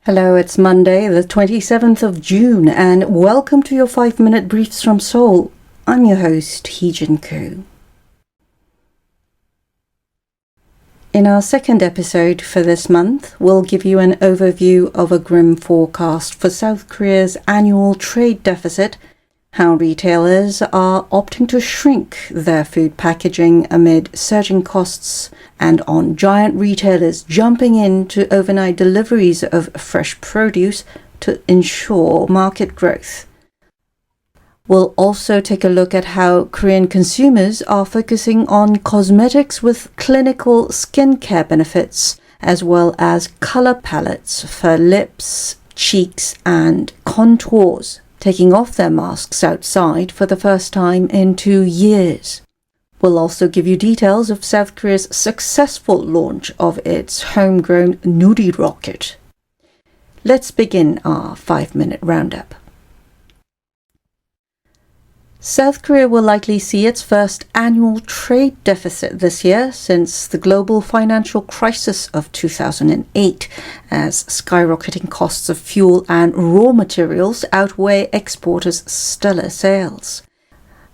Hello, it's Monday, the 27th of June, and welcome to your 5-minute briefs from Seoul. I'm your host, Heejin Koo. In our second episode for this month, we'll give you an overview of a grim forecast for South Korea's annual trade deficit, how retailers are opting to shrink their food packaging amid surging costs, and on giant retailers jumping in to overnight deliveries of fresh produce to ensure market growth. We'll also take a look at how Korean consumers are focusing on cosmetics with clinical skincare benefits, as well as color palettes for lips, cheeks, and contours, taking off their masks outside for the first time in 2 years. We'll also give you details of South Korea's successful launch of its homegrown Nuri rocket. Let's begin our 5-minute roundup. South Korea will likely see its first annual trade deficit this year since the global financial crisis of 2008, as skyrocketing costs of fuel and raw materials outweigh exporters' stellar sales.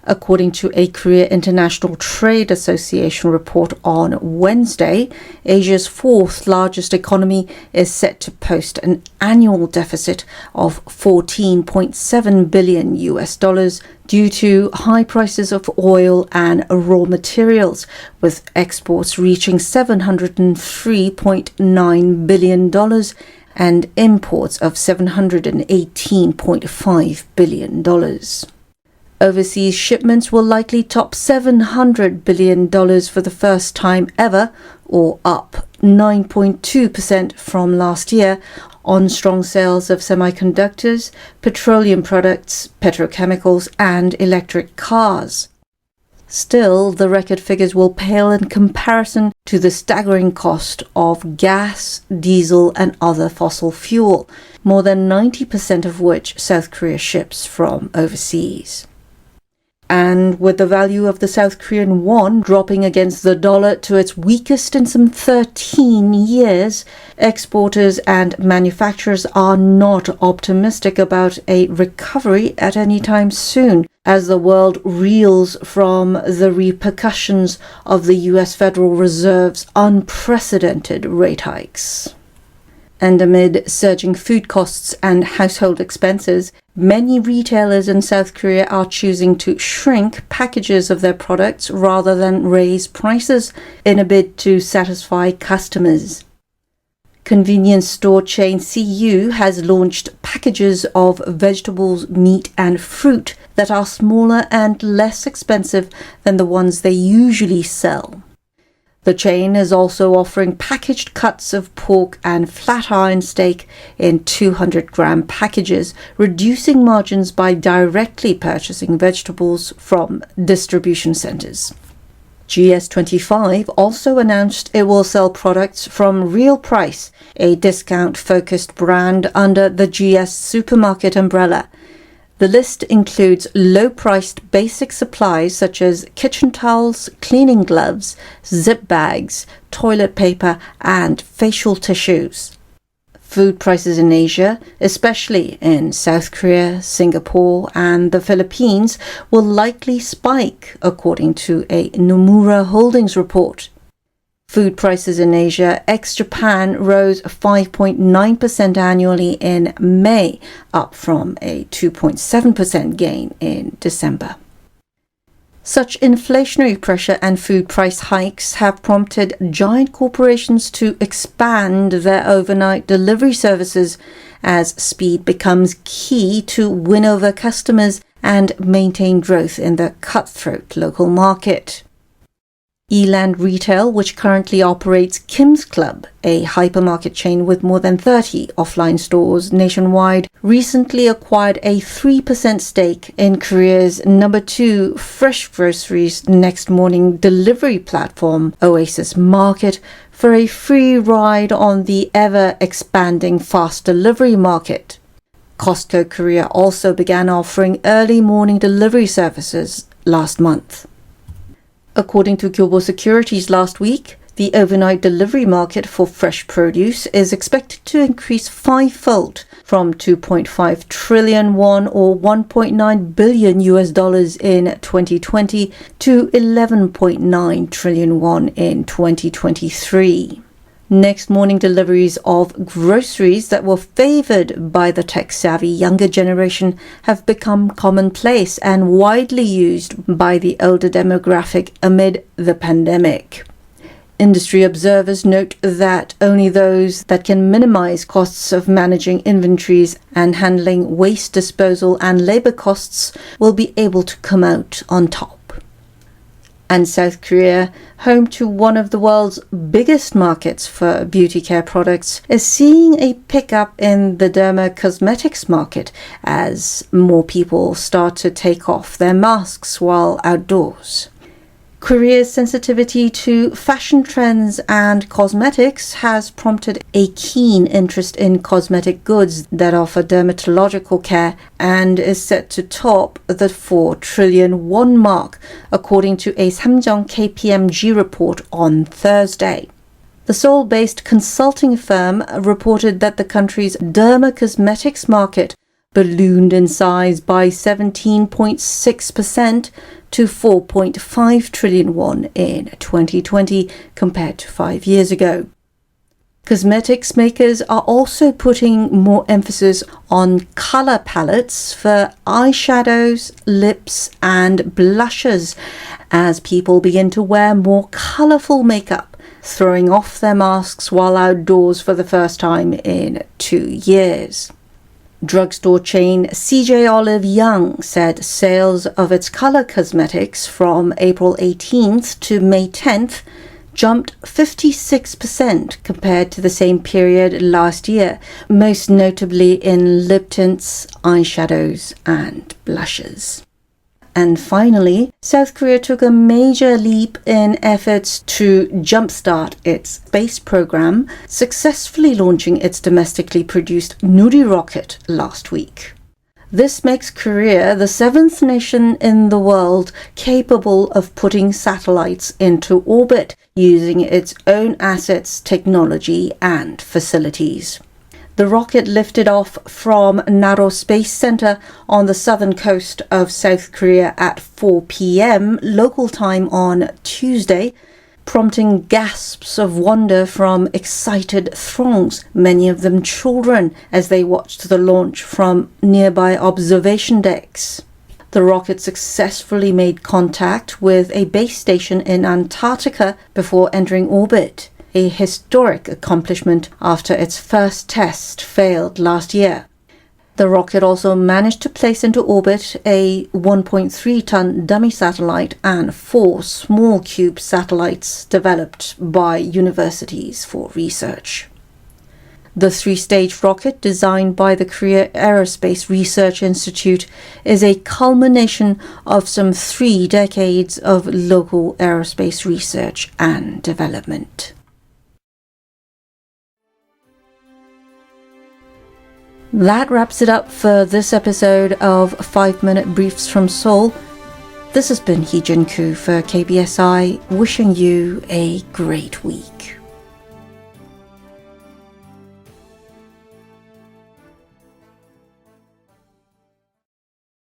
According to a Korea International Trade Association report on Wednesday, Asia's fourth largest economy is set to post an annual deficit of $14.7 billion due to high prices of oil and raw materials, with exports reaching $703.9 billion and imports of $718.5 billion. Overseas shipments will likely top $700 billion for the first time ever, or up 9.2% from last year, on strong sales of semiconductors, petroleum products, petrochemicals, and electric cars. Still, the record figures will pale in comparison to the staggering cost of gas, diesel, and other fossil fuel, more than 90% of which South Korea ships from overseas. And with the value of the South Korean won dropping against the dollar to its weakest in some 13 years, exporters and manufacturers are not optimistic about a recovery at any time soon, as the world reels from the repercussions of the US Federal Reserve's unprecedented rate hikes. And amid surging food costs and household expenses, many retailers in South Korea are choosing to shrink packages of their products rather than raise prices in a bid to satisfy customers. Convenience store chain CU has launched packages of vegetables, meat, and fruit that are smaller and less expensive than the ones they usually sell. The chain is also offering packaged cuts of pork and flat iron steak in 200-gram packages, reducing margins by directly purchasing vegetables from distribution centers. GS25 also announced it will sell products from Real Price, a discount-focused brand under the GS Supermarket umbrella. The list includes low-priced basic supplies such as kitchen towels, cleaning gloves, zip bags, toilet paper, and facial tissues. Food prices in Asia, especially in South Korea, Singapore, and the Philippines, will likely spike, according to a Nomura Holdings report. Food prices in Asia, ex-Japan, rose 5.9% annually in May, up from a 2.7% gain in December. Such inflationary pressure and food price hikes have prompted giant corporations to expand their overnight delivery services as speed becomes key to win over customers and maintain growth in the cutthroat local market. Eland Retail, which currently operates Kim's Club, a hypermarket chain with more than 30 offline stores nationwide, recently acquired a 3% stake in Korea's number 2 fresh groceries next morning delivery platform, Oasis Market, for a free ride on the ever-expanding fast delivery market. Costco Korea also began offering early morning delivery services last month. According to Kyobo Securities last week, The overnight delivery market for fresh produce is expected to increase fivefold from 2.5 trillion won or $1.9 billion in 2020 to 11.9 trillion won in 2023. Next morning deliveries of groceries that were favored by the tech-savvy younger generation have become commonplace and widely used by the older demographic amid the pandemic. Industry observers note that only those that can minimize costs of managing inventories and handling waste disposal and labor costs will be able to come out on top. And South Korea, home to one of the world's biggest markets for beauty care products, is seeing a pickup in the derma cosmetics market as more people start to take off their masks while outdoors. Korea's sensitivity to fashion trends and cosmetics has prompted a keen interest in cosmetic goods that offer dermatological care and is set to top the 4 trillion won mark, according to a Samjeong KPMG report on Thursday. The Seoul-based consulting firm reported that the country's derma cosmetics market ballooned in size by 17.6% to 4.5 trillion won in 2020 compared to 5 years ago. Cosmetics makers are also putting more emphasis on color palettes for eyeshadows, lips, and blushes as people begin to wear more colorful makeup, throwing off their masks while outdoors for the first time in 2 years. Drugstore chain CJ Olive Young said sales of its color cosmetics from April 18th to May 10th jumped 56% compared to the same period last year, most notably in lip tints, eyeshadows, and blushes. And finally, South Korea took a major leap in efforts to jumpstart its space program, successfully launching its domestically produced Nuri rocket last week. This makes Korea the 7th nation in the world capable of putting satellites into orbit using its own assets, technology, and facilities. The rocket lifted off from Naro Space Center on the southern coast of South Korea at 4 p.m. local time on Tuesday, prompting gasps of wonder from excited throngs, many of them children, as they watched the launch from nearby observation decks. The rocket successfully made contact with a base station in Antarctica before entering orbit, a historic accomplishment after its first test failed last year. The rocket also managed to place into orbit a 1.3-ton dummy satellite and 4 small cube satellites developed by universities for research. The 3-stage rocket, designed by the Korea Aerospace Research Institute, is a culmination of some 3 decades of local aerospace research and development. That wraps it up for this episode of 5-Minute Briefs from Seoul. This has been Hee-Jin Koo for KBSI, wishing you a great week.